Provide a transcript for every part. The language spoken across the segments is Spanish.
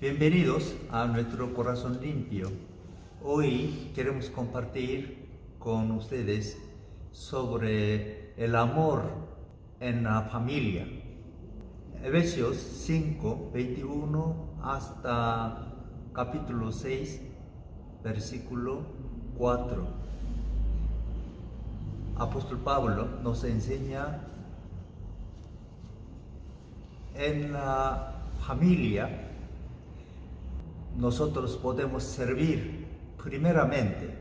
Bienvenidos a nuestro corazón limpio. Hoy queremos compartir con ustedes sobre el amor en la familia. Efesios 5, 21 hasta capítulo 6, versículo 4. Apóstol Pablo nos enseña en la familia nosotros podemos servir primeramente,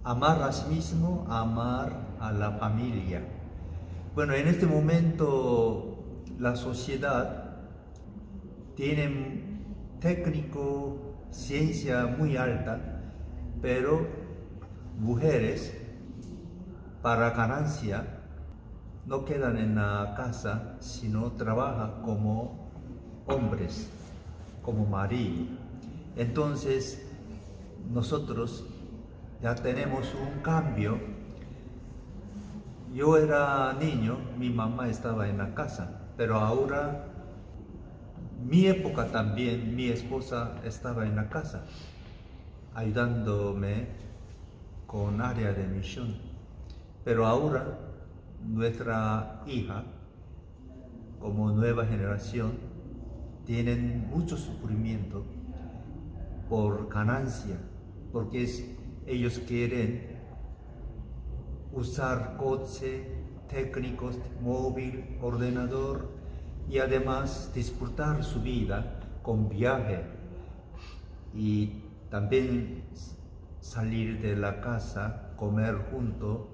amar a sí mismo, amar a la familia. Bueno, en este momento la sociedad tiene técnico, ciencia muy alta, pero mujeres para ganancia no quedan en la casa, sino trabajan como hombres, como marido. Entonces nosotros ya tenemos un cambio. Yo era niño, mi mamá estaba en la casa, pero ahora mi época también, mi esposa estaba en la casa, ayudándome con área de misión. Pero ahora nuestra hija, como nueva generación, tienen mucho sufrimiento por ganancia, porque ellos quieren usar coche, técnicos, móvil, ordenador y además disfrutar su vida con viaje y también salir de la casa, comer junto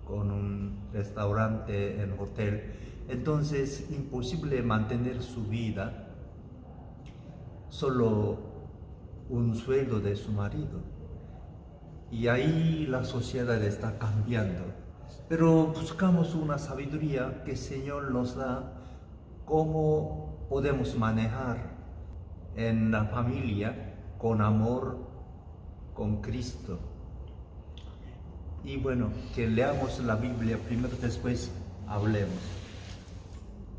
con un restaurante en hotel. Entonces, imposible mantener su vida solo un sueldo de su marido. Y ahí la sociedad está cambiando. Pero buscamos una sabiduría que el Señor nos da, cómo podemos manejar en la familia con amor, con Cristo. Y bueno, que leamos la Biblia primero, después hablemos.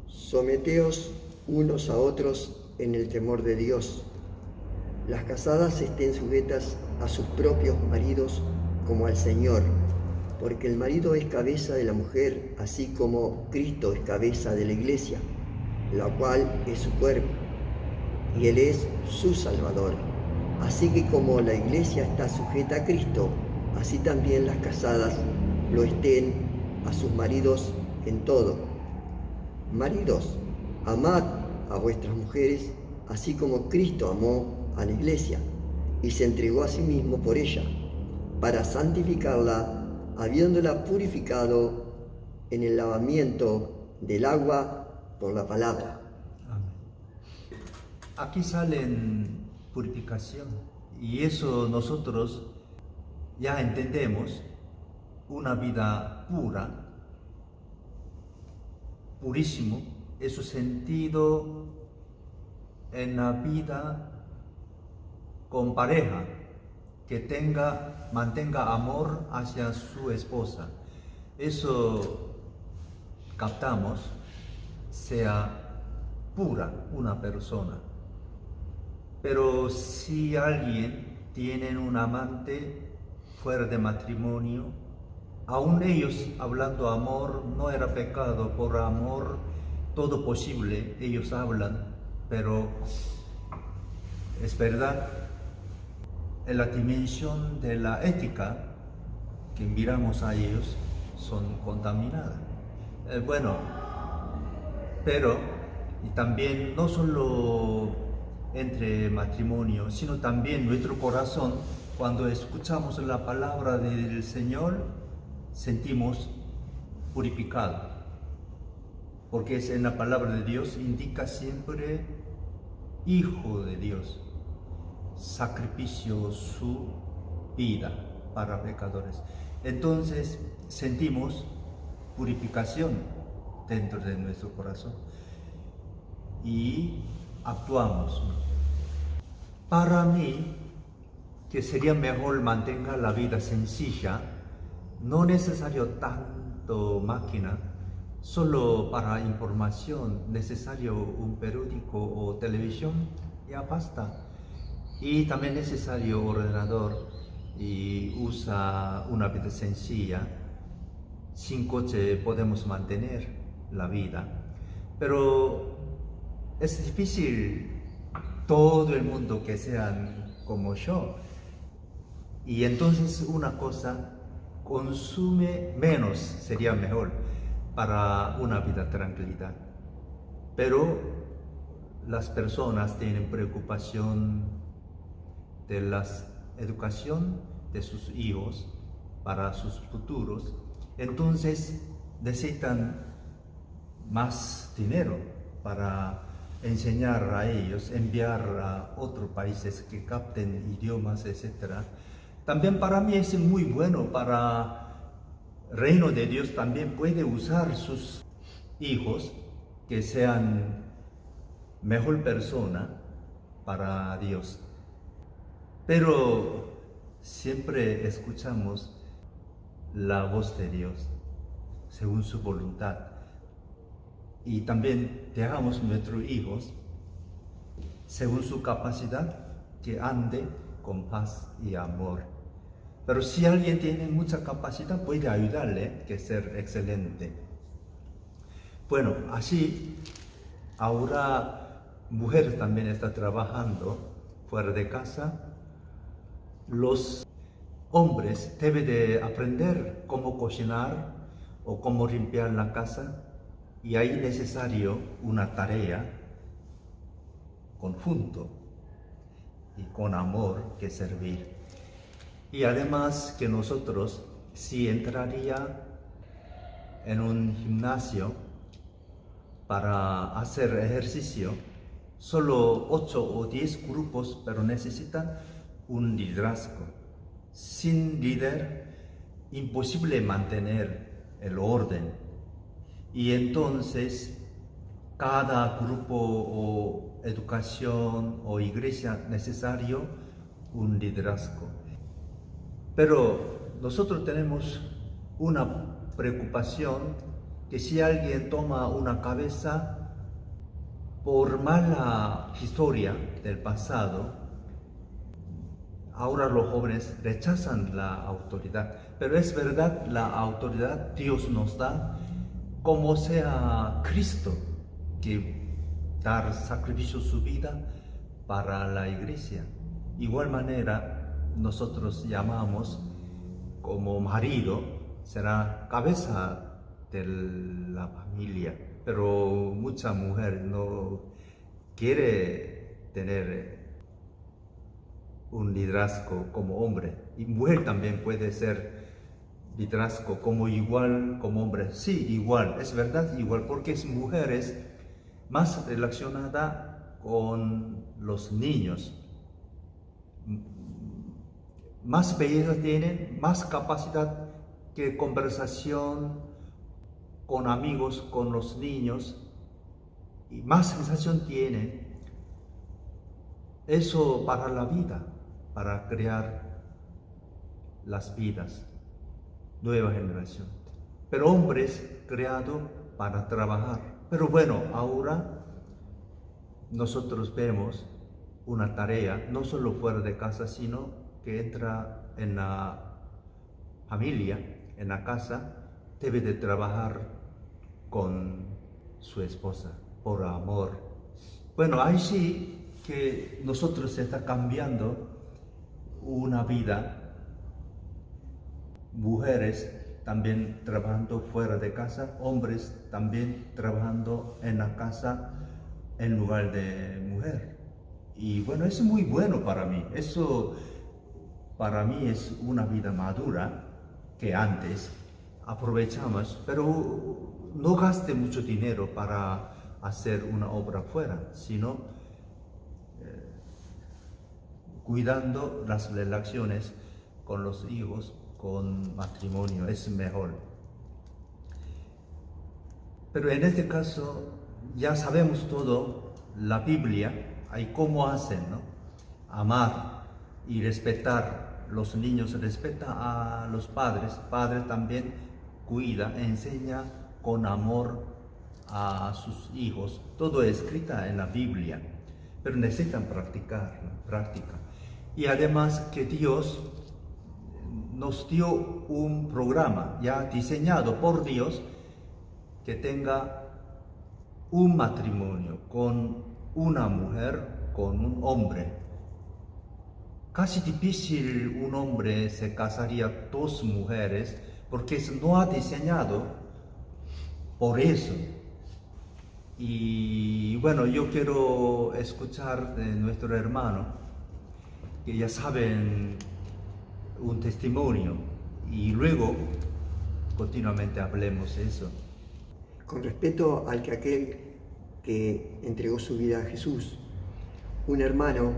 Someteos unos a otros en el temor de Dios. Las casadas estén sujetas a sus propios maridos como al Señor, porque el marido es cabeza de la mujer, así como Cristo es cabeza de la iglesia, la cual es su cuerpo, y Él es su Salvador. Así que como la iglesia está sujeta a Cristo, así también las casadas lo estén a sus maridos en todo. Maridos, amad a vuestras mujeres, así como Cristo amó a la iglesia y se entregó a sí mismo por ella, para santificarla, habiéndola purificado en el lavamiento del agua por la palabra. Amén. Aquí salen purificación, y eso nosotros ya entendemos, una vida pura, purísimo, es su sentido en la vida con pareja, que mantenga amor hacia su esposa. Eso captamos, sea pura una persona. Pero si alguien tiene un amante fuera de matrimonio, aún ellos hablando amor, no era pecado, por amor todo posible, ellos hablan, pero es verdad, en la dimensión de la ética que miramos a ellos son contaminadas. Bueno, pero y también no solo entre matrimonio, sino también nuestro corazón, cuando escuchamos la palabra del Señor, sentimos purificado. Porque es en la palabra de Dios, indica siempre Hijo de Dios, sacrificio su vida para pecadores. Entonces sentimos purificación dentro de nuestro corazón y actuamos. Para mí, que sería mejor mantener la vida sencilla, no necesario tanto máquina, solo para información necesario un periódico o televisión, ya basta. Y también es necesario ordenador y usa una vida sencilla. Sin coche podemos mantener la vida, pero es difícil todo el mundo que sean como yo. Y entonces una cosa, consume menos sería mejor para una vida tranquila. Pero las personas tienen preocupación de la educación de sus hijos para sus futuros, entonces necesitan más dinero para enseñar a ellos, enviar a otros países que capten idiomas, etc. También para mí es muy bueno, para el reino de Dios también puede usar sus hijos que sean mejor persona para Dios. Pero siempre escuchamos la voz de Dios según su voluntad. Y también dejamos nuestros hijos según su capacidad que ande con paz y amor. Pero si alguien tiene mucha capacidad, puede ayudarle, que ser excelente. Bueno, así ahora mujer también está trabajando fuera de casa. Los hombres deben de aprender cómo cocinar o cómo limpiar la casa, y ahí es necesario una tarea conjunto y con amor que servir. Y además que nosotros, si entraría en un gimnasio para hacer ejercicio, solo 8 o 10 grupos, pero necesitan un liderazgo. Sin líder, imposible mantener el orden. Y entonces, cada grupo o educación o iglesia necesario un liderazgo. Pero nosotros tenemos una preocupación, que si alguien toma una cabeza por mala historia del pasado, ahora los jóvenes rechazan la autoridad. Pero es verdad, la autoridad Dios nos da, como sea Cristo, que dar sacrificio su vida para la iglesia. Igual manera, nosotros llamamos como marido, será cabeza de la familia, pero mucha mujer no quiere tener un liderazgo como hombre, y mujer también puede ser liderazgo como igual como hombre. Sí, igual, es verdad, igual, porque es mujeres más relacionada con los niños, más belleza tienen, más capacidad que conversación con amigos, con los niños, y más sensación tienen. Eso para la vida, para crear las vidas, nueva generación. Pero hombres creados para trabajar. Pero bueno, ahora nosotros vemos una tarea, no solo fuera de casa, sino que entra en la familia, en la casa, debe de trabajar con su esposa, por amor. Bueno, ahí sí que nosotros está cambiando una vida, mujeres también trabajando fuera de casa, hombres también trabajando en la casa en lugar de mujer. Y bueno, eso es muy bueno para mí. Eso para mí es una vida madura que antes aprovechamos, pero no gaste mucho dinero para hacer una obra fuera, sino cuidando las relaciones con los hijos, con matrimonio, es mejor. Pero en este caso ya sabemos todo, la Biblia, hay cómo hacen, ¿no? Amar y respetar. Los niños respetan a los padres, padres también cuida, enseña con amor a sus hijos. Todo es escrito en la Biblia. pero necesitan práctica. Y además que Dios nos dio un programa ya diseñado por Dios que tenga un matrimonio con una mujer, con un hombre. Casi difícil un hombre se casaría dos mujeres porque no ha diseñado por eso. Y bueno, yo quiero escuchar de nuestro hermano, que ya saben un testimonio, y luego continuamente hablemos eso. Con respecto al que aquel que entregó su vida a Jesús, un hermano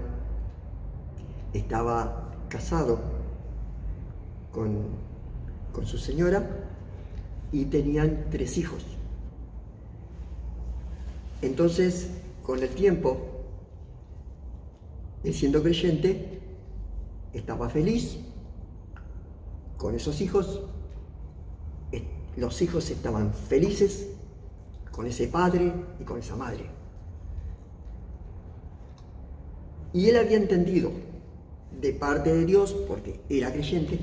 estaba casado con su señora y tenían 3 hijos. Entonces, con el tiempo, él siendo creyente, estaba feliz con esos hijos. Los hijos estaban felices con ese padre y con esa madre. Y él había entendido de parte de Dios, porque era creyente,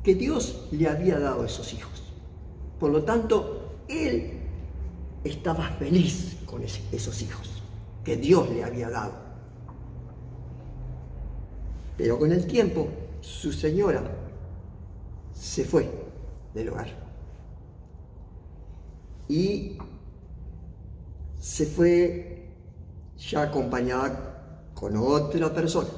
que Dios le había dado esos hijos. Por lo tanto, él estaba feliz con esos hijos que Dios le había dado. Pero con el tiempo, su señora se fue del hogar. Y se fue ya acompañada con otra persona.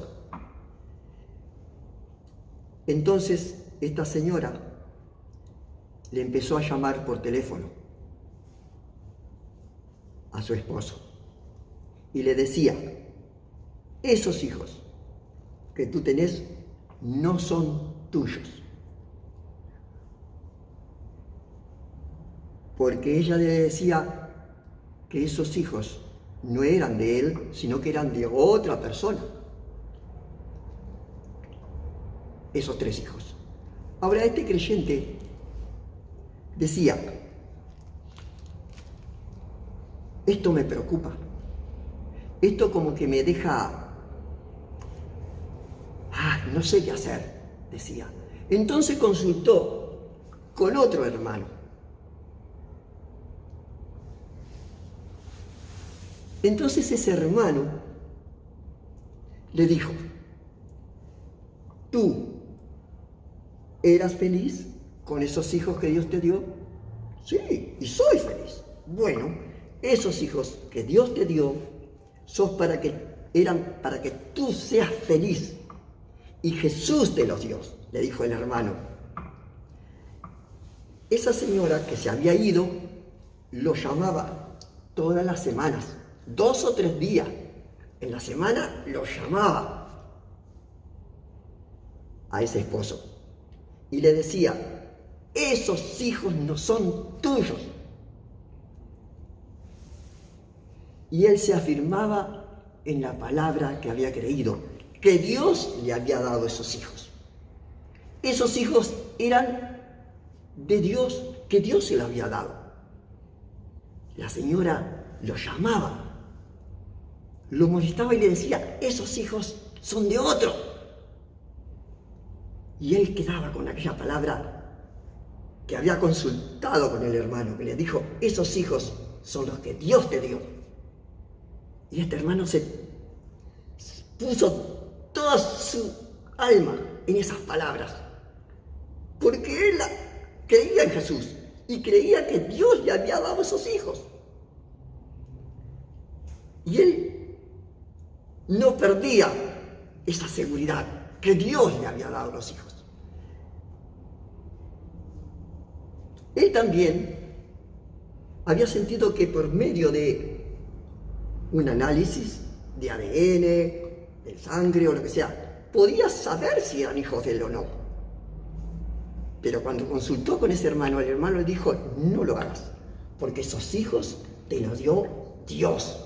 Entonces, esta señora le empezó a llamar por teléfono a su esposo y le decía: esos hijos que tú tenés no son tuyos. Porque ella le decía que esos hijos no eran de él, sino que eran de otra persona. Esos 3 hijos. Ahora, este creyente decía: esto me preocupa. Esto como que me deja... no sé qué hacer, decía. Entonces consultó con otro hermano. Entonces ese hermano le dijo: ¿tú eras feliz con esos hijos que Dios te dio? Sí, y soy feliz. Bueno, esos hijos que Dios te dio eran para que tú seas feliz. Y Jesús te los dio, le dijo el hermano. Esa señora que se había ido lo llamaba todas las semanas, 2 o 3 días en la semana lo llamaba a ese esposo y le decía: esos hijos no son tuyos. Y él se afirmaba en la palabra que había creído, que Dios le había dado esos hijos. Esos hijos eran de Dios, que Dios se los había dado. La señora lo llamaba, lo molestaba y le decía: esos hijos son de otro. Y él quedaba con aquella palabra que había consultado con el hermano, que le dijo: esos hijos son los que Dios te dio. Y este hermano se puso toda su alma en esas palabras, porque él creía en Jesús y creía que Dios le había dado esos hijos. Y él no perdía esa seguridad que Dios le había dado los hijos. Él también había sentido que por medio de un análisis de ADN, de sangre o lo que sea, podía saber si eran hijos de él o no. Pero cuando consultó con ese hermano, el hermano le dijo: no lo hagas, porque esos hijos te los dio Dios.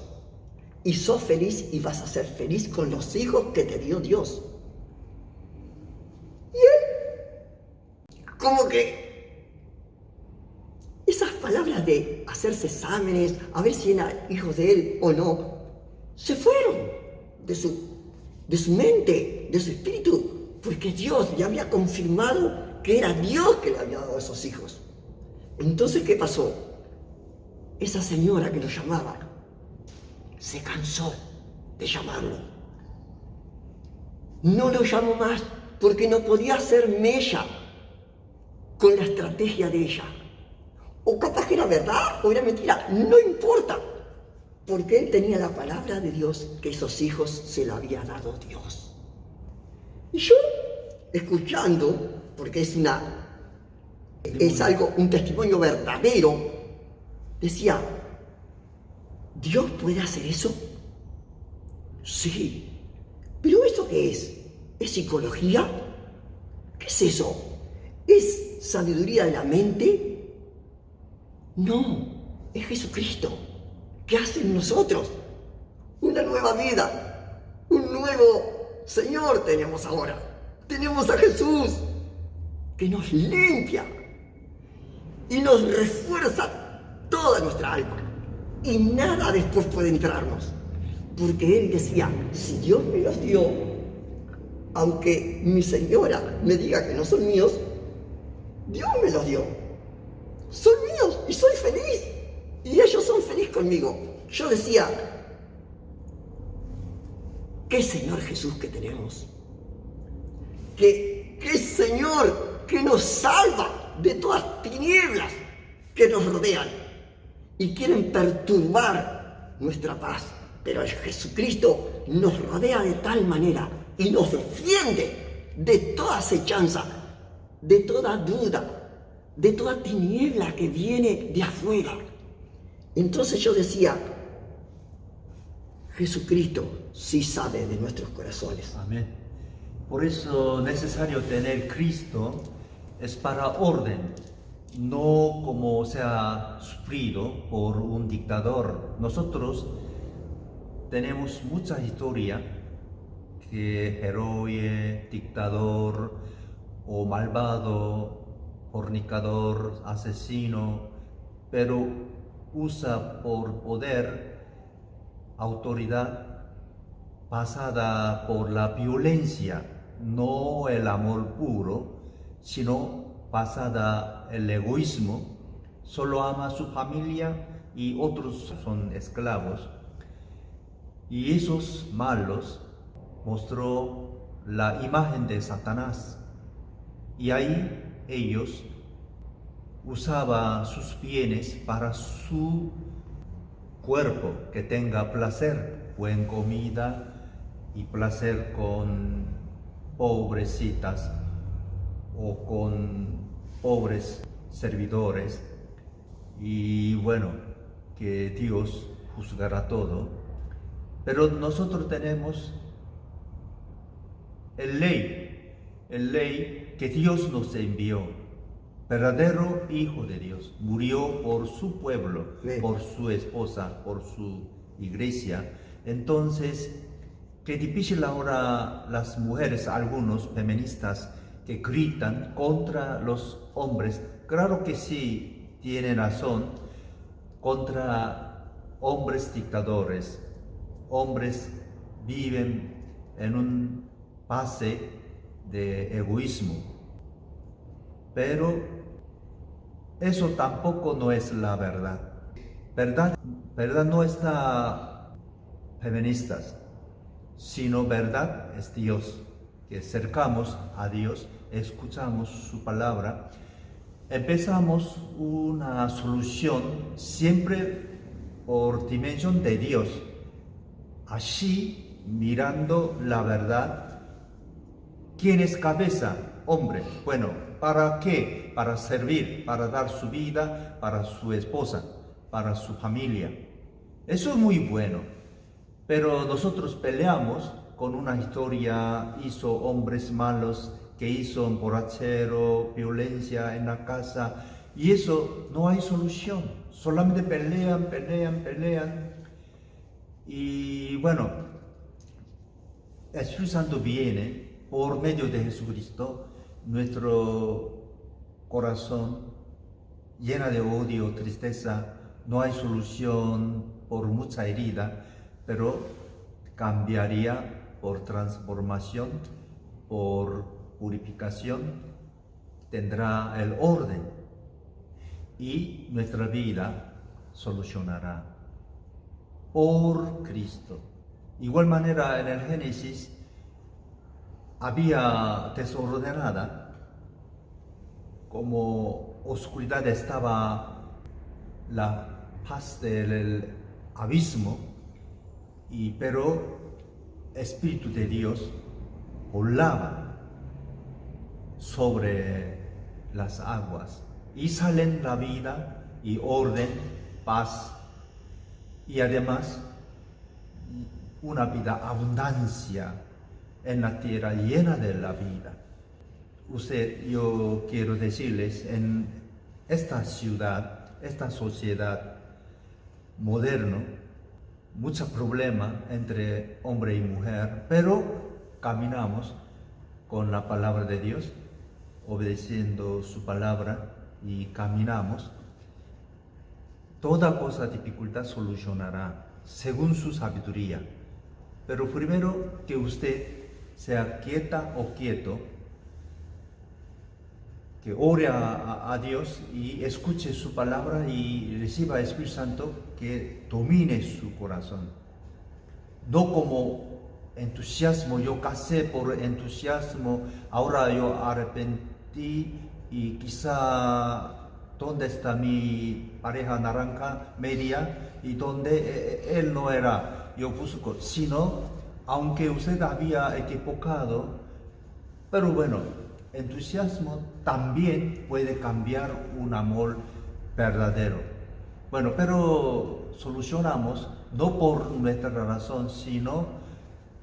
Y sos feliz y vas a ser feliz con los hijos que te dio Dios. Y él, como que esas palabras de hacerse exámenes, a ver si eran hijos de él o no, se fueron de su mente, de su espíritu, porque Dios le había confirmado que era Dios que le había dado esos hijos. Entonces, ¿qué pasó? Esa señora que lo llamaba se cansó de llamarlo. No lo llamó más porque no podía hacer mella con la estrategia de ella. O capaz que era verdad o era mentira, no importa. Porque él tenía la palabra de Dios, que esos hijos se la había dado Dios. Y yo, escuchando, porque es algo, un testimonio verdadero, decía, ¿Dios puede hacer eso? Sí. ¿Pero eso qué es? ¿Es psicología? ¿Qué es eso? ¿Es sabiduría de la mente? No, es Jesucristo. ¿Qué hace en nosotros? Una nueva vida, un nuevo Señor tenemos ahora. Tenemos a Jesús que nos limpia y nos refuerza toda nuestra alma. Y nada después puede entrarnos. Porque Él decía, si Dios me los dio, aunque mi señora me diga que no son míos, Dios me los dio. Son míos y soy feliz. Y ellos son felices conmigo. Yo decía, qué Señor Jesús que tenemos. Qué Señor que nos salva de todas tinieblas que nos rodean y quieren perturbar nuestra paz. Pero el Jesucristo nos rodea de tal manera y nos defiende de toda acechanza, de toda duda, de toda tiniebla que viene de afuera. Entonces yo decía, Jesucristo sí sabe de nuestros corazones. Amén. Por eso necesario tener Cristo es para orden, no como sea sufrido por un dictador. Nosotros tenemos mucha historia que héroe, dictador o malvado, fornicador, asesino, pero usa por poder, autoridad basada por la violencia, no el amor puro, sino basada el egoísmo, solo ama a su familia y otros son esclavos. Y esos malos mostró la imagen de Satanás. Y ahí ellos usaban sus bienes para su cuerpo, que tenga placer, buena comida y placer con pobrecitas o con pobres servidores. Y bueno, que Dios juzgará todo. Pero nosotros tenemos el ley que Dios nos envió, verdadero Hijo de Dios, murió por su pueblo, por su esposa, por su iglesia. Entonces, qué difícil ahora las mujeres, algunos feministas, que gritan contra los hombres. Claro que sí, tienen razón, contra hombres dictadores. Hombres viven en un base de egoísmo, pero eso tampoco no es la verdad. Verdad no está feministas, sino verdad es Dios, que acercamos a Dios, escuchamos su palabra, empezamos una solución siempre por dimensión de Dios. Así, mirando la verdad, ¿quién es cabeza? Hombre. Bueno, ¿para qué? Para servir, para dar su vida, para su esposa, para su familia. Eso es muy bueno. Pero nosotros peleamos con una historia, hizo hombres malos, que hizo un borrachero, violencia en la casa, y eso no hay solución. Solamente pelean. Y bueno, el Espíritu Santo viene por medio de Jesucristo, nuestro corazón llena de odio, tristeza, no hay solución por mucha herida, pero cambiaría por transformación, por purificación, tendrá el orden y nuestra vida solucionará por Cristo. Igual manera en el Génesis había desordenada, como oscuridad estaba la paz del abismo, pero Espíritu de Dios volaba sobre las aguas y salen la vida y orden, paz y además una vida, abundancia en la tierra llena de la vida. Yo quiero decirles, en esta ciudad, esta sociedad moderna, mucho problema entre hombre y mujer, pero caminamos con la palabra de Dios, obedeciendo su palabra y caminamos. Toda cosa, dificultad solucionará según su sabiduría. Pero primero que usted sea quieta o quieto, que ore a Dios y escuche su palabra y reciba el Espíritu Santo que domine su corazón. No como entusiasmo, yo casé por entusiasmo, ahora yo arrepentí y quizá ¿dónde está mi pareja naranja media? Y donde él no era, yo busco, sino, aunque usted había equivocado, pero bueno, entusiasmo también puede cambiar un amor verdadero. Bueno, pero solucionamos no por nuestra razón, sino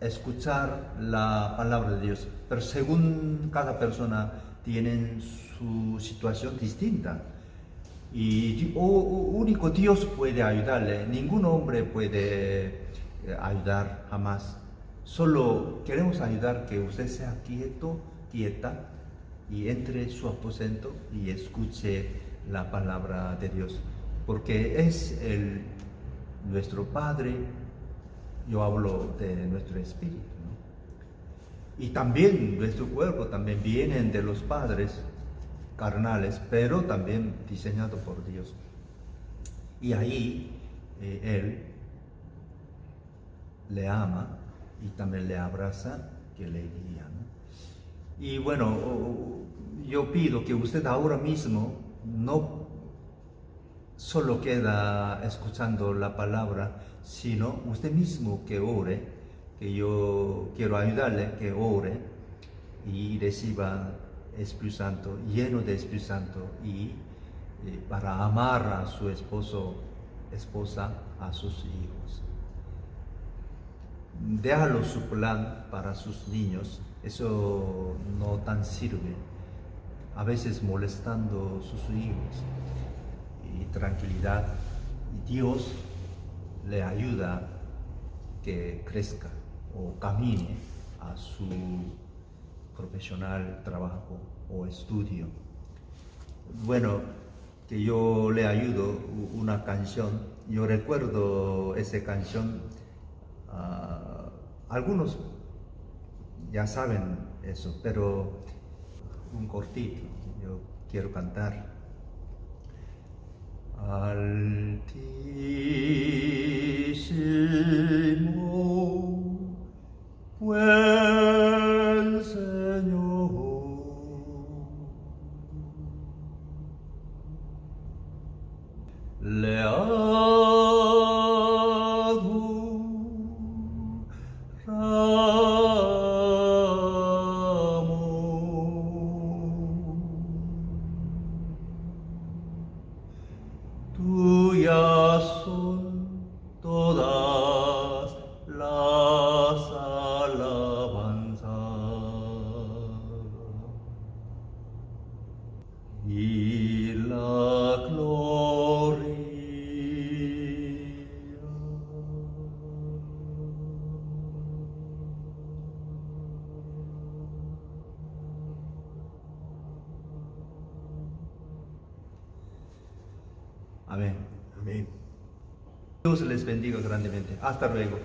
escuchar la palabra de Dios. Pero según cada persona tiene su situación distinta. Y único Dios puede ayudarle, ningún hombre puede ayudar jamás. Solo queremos ayudar que usted sea quieto, quieta y entre su aposento y escuche la palabra de Dios. Porque es nuestro Padre, yo hablo de nuestro espíritu, ¿no? Y también nuestro cuerpo también vienen de los padres carnales, pero también diseñado por Dios. Y ahí Él le ama y también le abraza, que le guía, ¿no? Y bueno, yo pido que usted ahora mismo no solo queda escuchando la palabra, sino usted mismo que ore, que yo quiero ayudarle, que ore y reciba Espíritu Santo, lleno de Espíritu Santo, y para amar a su esposa, a sus hijos. Déjalo su plan para sus niños, eso no tan sirve. A veces molestando a sus hijos, y tranquilidad, y Dios le ayuda que crezca o camine a su profesional, trabajo o estudio. Bueno, que yo le ayudo una canción. Yo recuerdo esa canción, algunos ya saben eso, pero un cortito, yo quiero cantar. Altísimo, buen Señor, le tuyas son todas las alabanzas y la gloria. Amén. Amén. Dios les bendiga grandemente. Hasta luego.